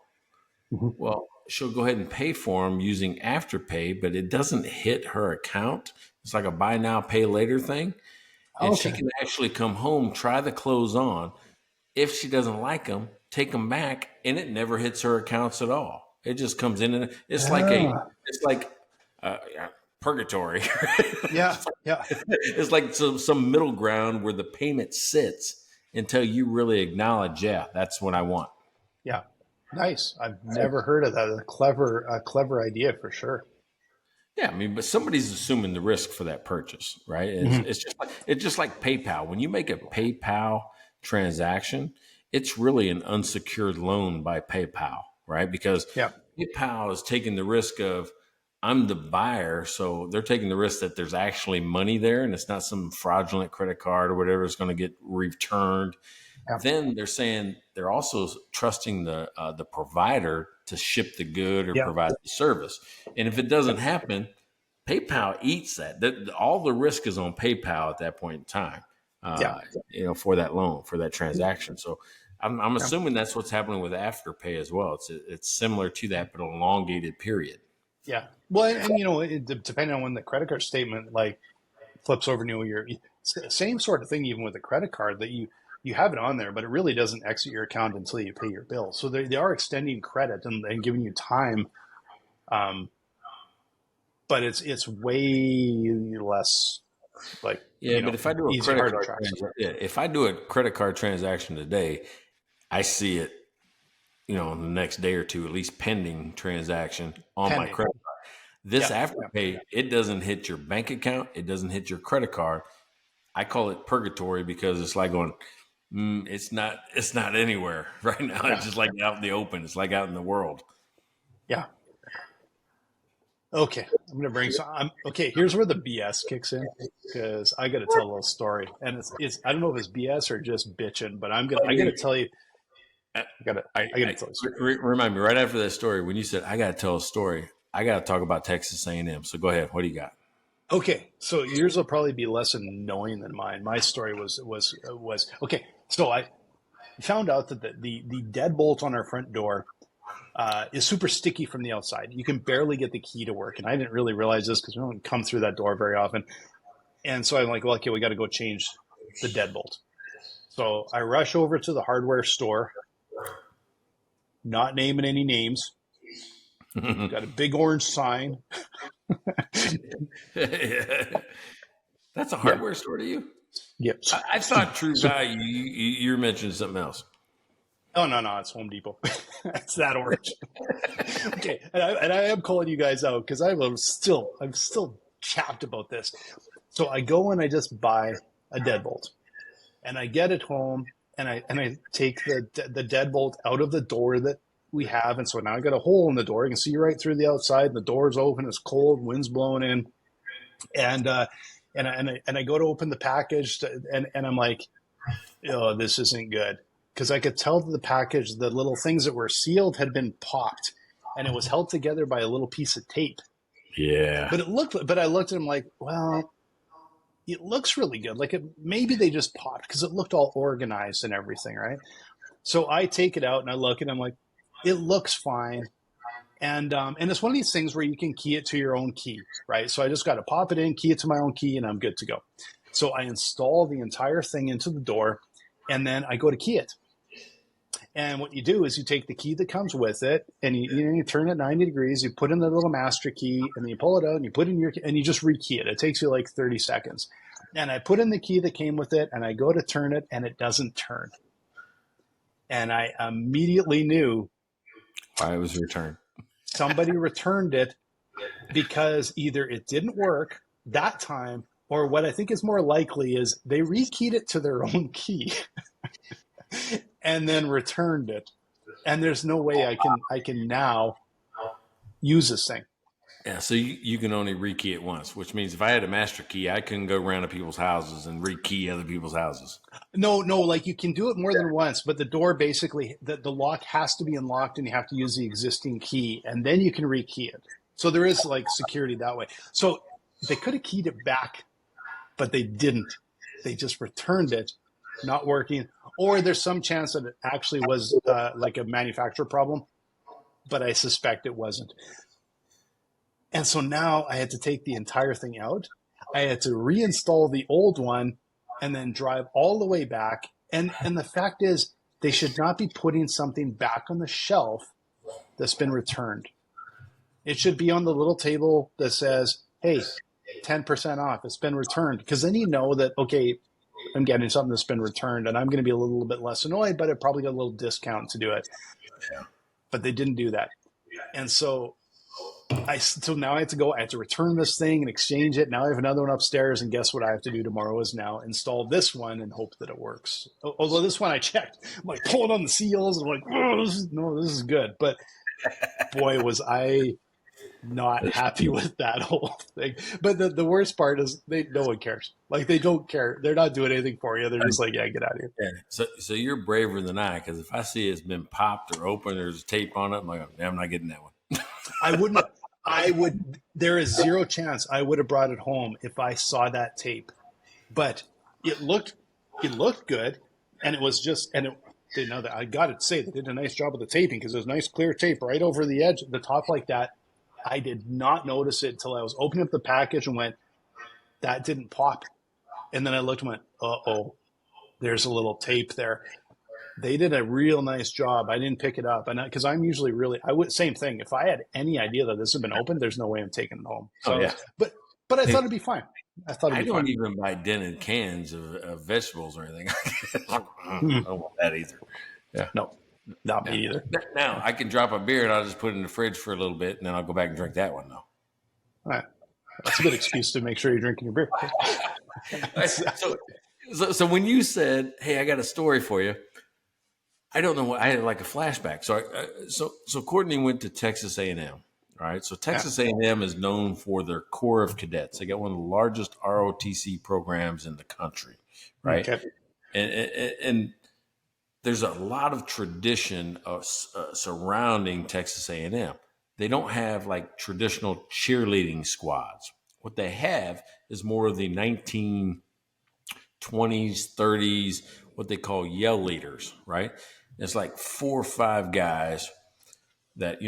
Well, she'll go ahead and pay for them using Afterpay, but it doesn't hit her account. It's like a buy now, pay later thing. And she can actually come home, try the clothes on. If she doesn't like them, take them back, and it never hits her accounts at all. It just comes in, and Ah. it's like uh, purgatory. Yeah, yeah, It's like some middle ground where the payment sits until you really acknowledge, yeah, that's what I want. yeah. Nice. I've never heard of that. A clever idea for sure. Yeah, I mean, but somebody's assuming the risk for that purchase, right? Hmm. It's just like PayPal. When you make a PayPal transaction, it's really an unsecured loan by PayPal, right? Because Yeah, PayPal is taking the risk of I'm the buyer, so they're taking the risk that there's actually money there, and it's not some fraudulent credit card or whatever is going to get returned. yeah, Then they're saying they're also trusting the provider to ship the good or yeah, provide the service. And if it doesn't happen, PayPal eats that. All the risk is on PayPal at that point in time. yeah, For that loan, for that transaction. So I'm yeah. assuming that's what's happening with Afterpay as well. It's similar to that, but an elongated period. Yeah. Well, and depending on when the credit card statement like flips over new year, it's the same sort of thing. Even with a credit card, that you have it on there, but it really doesn't exit your account until you pay your bill. So they are extending credit and giving you time, um, but it's way less like Yeah, but if I do a easy credit hard to card, track stuff. if I do a credit card transaction today, I see it, in the next day or two, at least pending transaction on my Pending. credit card. This Yeah, yeah, Afterpay, it doesn't hit your bank account, it doesn't hit your credit card. I call it purgatory because it's like going, it's not anywhere right now. yeah, It's just like out in the open. It's like out in the world. yeah. Okay, I'm gonna bring some. Okay, here's where the BS kicks in because I got to tell a little story, and it's I don't know if it's BS or just bitching, but I gotta tell you. I gotta tell you. Remind me right after that story when you said I got to tell a story. I got to talk about Texas A&M. So go ahead. What do you got? Okay, so yours will probably be less annoying than mine. My story was okay. So I found out that the deadbolt on our front door is super sticky from the outside. You can barely get the key to work, and I didn't really realize this because we don't come through that door very often. And so I'm like, well, okay, we got to go change the deadbolt. So I rush over to the hardware store, not naming any names. Got a big orange sign. That's a Yeah. hardware store to you? Yep. I thought True Value, you were mentioning something else. Oh no, it's Home Depot. It's that orange. Okay, and I am calling you guys out because I'm still chapped about this. So I go and I just buy a deadbolt, and I get it home, and I take the deadbolt out of the door that we have, and so now I got a hole in the door. You can see right through the outside. And the door's open. It's cold. Wind's blowing in, and I go to open the package, and I'm like, oh, this isn't good. Because I could tell that the package, the little things that were sealed had been popped, and it was held together by a little piece of tape. Yeah. But I looked at them like, well, it looks really good. Like maybe they just popped because it looked all organized and everything, right? So I take it out and I look and I'm like, it looks fine. And it's one of these things where you can key it to your own key, right? So I just got to pop it in, key it to my own key, and I'm good to go. So I install the entire thing into the door, and then I go to key it. And what you do is you take the key that comes with it, and you turn it 90 degrees. You put in the little master key, and then you pull it out, and you put in your, and you just rekey it. It takes you like 30 seconds. And I put in the key that came with it, and I go to turn it, and it doesn't turn. And I immediately knew Why it was returned. somebody returned it because either it didn't work that time, or what I think is more likely is they rekeyed it to their own key. And then returned it, and there's no way I can now use this thing. Yeah, so you can only rekey it once, which means if I had a master key, I couldn't go around to people's houses and rekey other people's houses. No, like you can do it more than once, but the door basically the lock has to be unlocked, and you have to use the existing key, and then you can rekey it. So there is like security that way. So they could have keyed it back, but they didn't. They just returned it, not working. Or there's some chance that it actually was like a manufacturer problem, but I suspect it wasn't. And so now I had to take the entire thing out. I had to reinstall the old one and then drive all the way back. And the fact is, they should not be putting something back on the shelf that's been returned. It should be on the little table that says, hey, 10% off. It's been returned. Because then you know that, okay, I'm getting something that's been returned and I'm going to be a little bit less annoyed, but I probably got a little discount to do it. Yeah. But they didn't do that. And so now I have to go, I have to return this thing and exchange it. Now I have another one upstairs. And guess what I have to do tomorrow is now install this one and hope that it works. Although this one I checked, I'm like pulling on the seals and I'm like, oh, this is good. But boy, was I not happy with that whole thing. But the worst part is no one cares. Like they don't care. They're not doing anything for you. They're just like, yeah, get out of here. Yeah. So you're braver than I, because if I see it's been popped or open, there's tape on it, I'm like, I'm not getting that one. I would. There is zero chance I would have brought it home if I saw that tape. But it looked good, and it was just I got to say they did a nice job of the taping because there's nice clear tape right over the edge, the top like that. I did not notice it until I was opening up the package and went, that didn't pop. And then I looked and went, uh-oh, there's a little tape there. They did a real nice job. I didn't pick it up. And because I'm usually same thing. If I had any idea that this had been opened, there's no way I'm taking it home. So, yeah. But I thought it'd be fine. I don't even buy dented cans of vegetables or anything. I don't want that either. Yeah. No. Not me either. Now, I can drop a beer and I'll just put it in the fridge for a little bit and then I'll go back and drink that one, though. All right. That's a good excuse to make sure you're drinking your beer. So when you said, hey, I got a story for you, I don't know what, I had like a flashback. So Courtney went to Texas A&M. All right. So Texas A&M is known for their Corps of Cadets. They got one of the largest ROTC programs in the country. Right. Okay. And there's a lot of tradition surrounding Texas A&M. They don't have like traditional cheerleading squads. What they have is more of the 1920s, 30s, what they call yell leaders, right? It's like 4 or 5 guys that,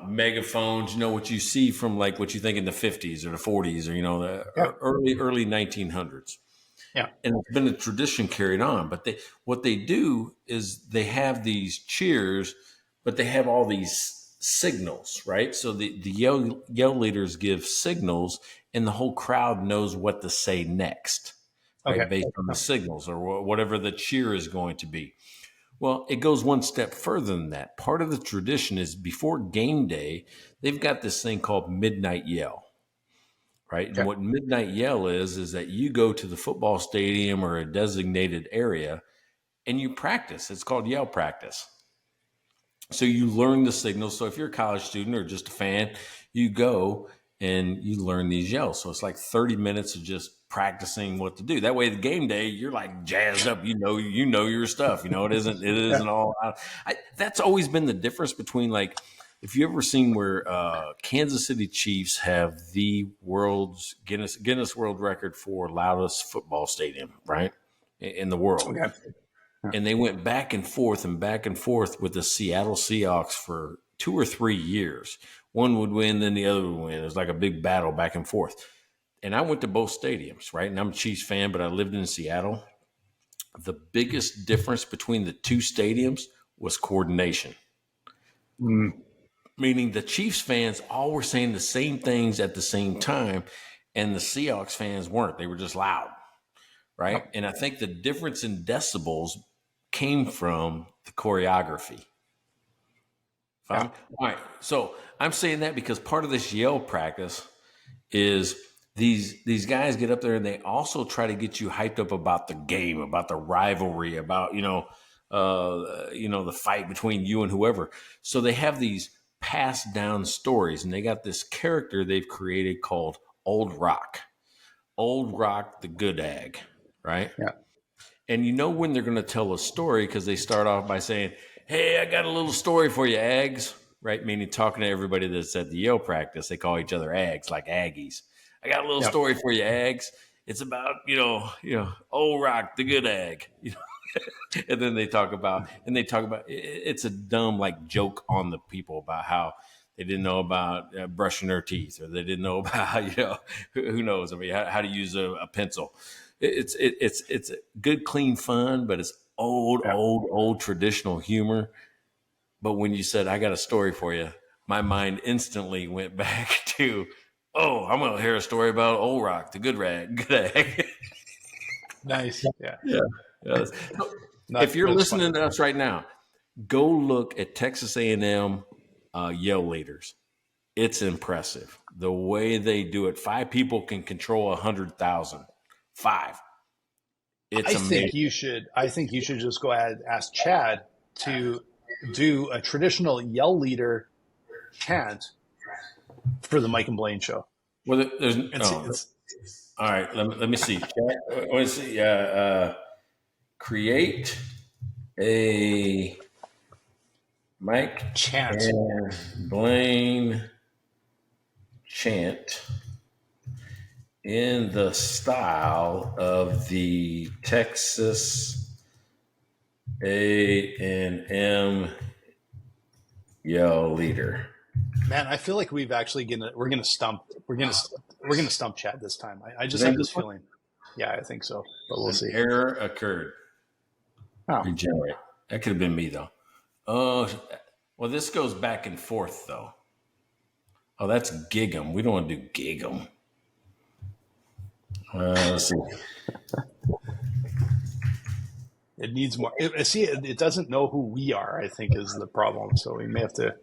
megaphones, what you see from like what you think in the 50s or the 40s or, the early 1900s. Yeah. And it's been a tradition carried on, but what they do is they have these cheers, but they have all these signals, right? So the yell leaders give signals and the whole crowd knows what to say next, right? Based on the signals or whatever the cheer is going to be. Well, it goes one step further than that. Part of the tradition is before game day, they've got this thing called midnight yell. Right. Okay. And what midnight yell is that you go to the football stadium or a designated area and you practice. It's called yell practice. So you learn the signals. So if you're a college student or just a fan, you go and you learn these yells. So it's like 30 minutes of just practicing what to do. That way, the game day, you're like jazzed up. You know your stuff. It isn't all out. That's always been the difference between like, if you ever seen where Kansas City Chiefs have the world's Guinness World Record for loudest football stadium, right, in the world. Okay. And they went back and forth with the Seattle Seahawks for 2 or 3 years. One would win, then the other would win. It was like a big battle back and forth. And I went to both stadiums, right? And I'm a Chiefs fan, but I lived in Seattle. The biggest difference between the two stadiums was coordination. Meaning the Chiefs fans all were saying the same things at the same time, and the Seahawks fans weren't. They were just loud, right? Oh. And I think the difference in decibels came from the choreography. Fine? All right. So I'm saying that because part of this yell practice is these guys get up there and they also try to get you hyped up about the game, about the rivalry, about, the fight between you and whoever. So they have these passed down stories, and they got this character they've created called Old Rock the good egg, right? Yeah. And when they're going to tell a story because they start off by saying, hey, I got a little story for you, Ags, right? Meaning talking to everybody that's at the yell practice. They call each other Ags, like Aggies. I got a little story for you, Ags. It's about, Old Rock the good egg, And then they talk about it's a dumb like joke on the people about how they didn't know about brushing their teeth, or they didn't know about who knows, how to use a pencil. It's good, clean fun, but it's old traditional humor. But when you said, I got a story for you, my mind instantly went back to, oh, I'm going to hear a story about Old Rock, the good egg. Nice. Yeah. Yes. If you're listening to us right now, go look at Texas A&M yell leaders. It's impressive. The way they do it. 5 people can control 100,000. 5. It's amazing. I think you should just go ahead and ask Chad to do a traditional yell leader chant for the Mike and Blaine show. Well, all right. Let me see. Let's see. Create a Mike chant and Blaine chant in the style of the Texas A&M yell leader. Man, I feel like we're gonna stump Chad this time. I just have this feeling. Yeah, I think so, but we'll see. Error occurred. Oh. Regenerate. That could have been me though. Oh, well, this goes back and forth though. Oh, that's gig 'em. We don't want to do gig 'em. Let's see. It needs more. It doesn't know who we are, I think, is the problem. So we may have to.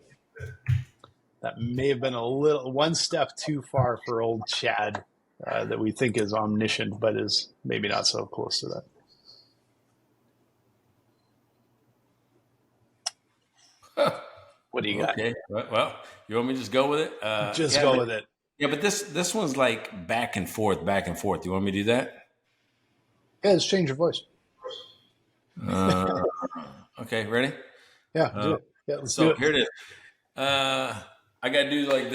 That may have been one step too far for old Chad, that we think is omniscient, but is maybe not so close to that. What do you got? Okay. Well, you want me to just go with it? Go with it. Yeah, but this one's like back and forth, back and forth. You want me to do that? Yeah, let's change your voice. Okay, ready? Yeah, do it. Yeah, let's do it. Here it is. I got to do like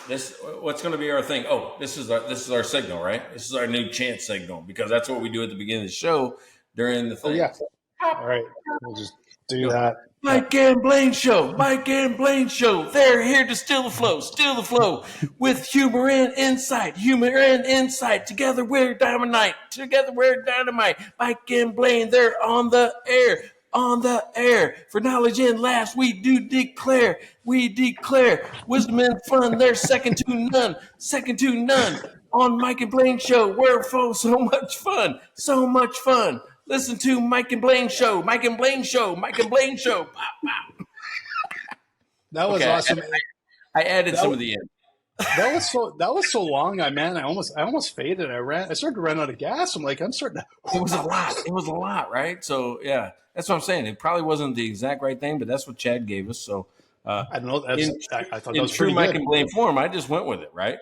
this. What's going to be our thing? Oh, this is our signal, right? This is our new chant signal because that's what we do at the beginning of the show during the thing. Oh, yeah. All right. We'll just do that. Mike and Blaine show. Mike and Blaine show. They're here to steal the flow with humor and insight. Together we're dynamite. Mike and Blaine, they're on the air. For knowledge and laughs, we declare wisdom and fun. They're second to none. On Mike and Blaine show, we're full so much fun. Listen to Mike and Blaine show. Pop, pop. That was awesome. I added some of the end. That was so long, man. I almost faded. I started to run out of gas. I'm like, I'm starting to. It was a lot, right? So yeah, that's what I'm saying. It probably wasn't the exact right thing, but that's what Chad gave us. So I don't know. I thought that was true pretty Mike good. and Blaine form. I just went with it, right?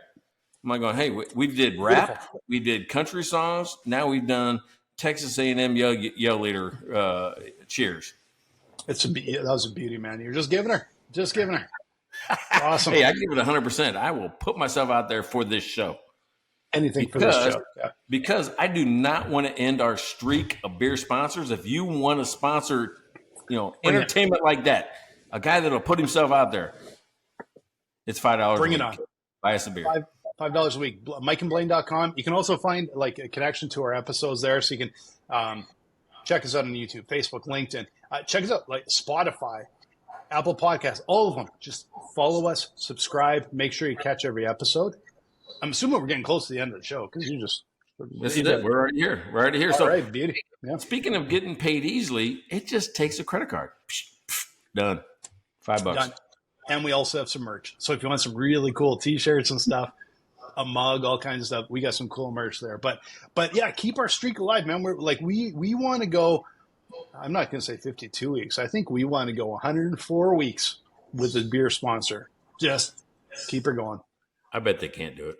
I'm like going, hey, we did rap, we did country songs. Now we've done Texas A&M yell leader. Cheers. That was a beauty, man. You're just giving her. Awesome. Hey, I give it 100%. I will put myself out there for this show. Anything for this show. Yeah. Because I do not want to end our streak of beer sponsors. If you want to sponsor, entertainment like that, a guy that'll put himself out there, it's $5. Bring it on. Buy us a beer. $5 a week. MikeandBlaine.com. You can also find like a connection to our episodes there, so you can check us out on YouTube, Facebook, LinkedIn. Check us out like Spotify, Apple Podcasts, all of them. Just follow us, subscribe, make sure you catch every episode. I'm assuming we're getting close to the end of the show because this is it. We're already here. All right, beauty. Yeah. Speaking of getting paid easily, it just takes a credit card. Done. $5. Done. And we also have some merch. So if you want some really cool T-shirts and stuff, a mug, all kinds of stuff, we got some cool merch there. But yeah, keep our streak alive, man. We're like we want to go. I'm not going to say 52 weeks. I think we want to go 104 weeks with a beer sponsor. Just keep her going. I bet they can't do it.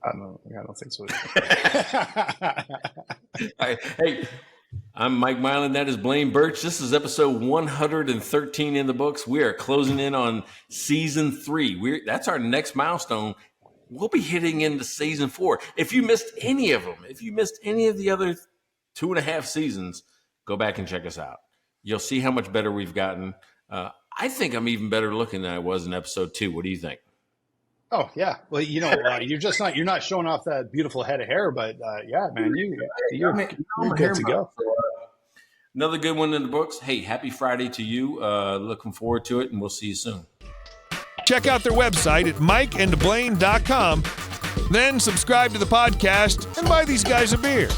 I don't think so. Hey, I'm Mike Milan. That is Blaine Birch. This is episode 113 in the books. We are closing in on season 3. That's our next milestone. We'll be hitting into season 4. If you missed any of them, if you missed any of the other 2.5 seasons, go back and check us out. You'll see how much better we've gotten. I think I'm even better looking than I was in episode 2. What do you think? Oh yeah. Well, you're not showing off that beautiful head of hair, but yeah, man, you're good to go. Another good one in the books. Hey, happy Friday to you. Looking forward to it, and we'll see you soon. Check out their website at mikeandblaine.com. Then subscribe to the podcast and buy these guys a beer.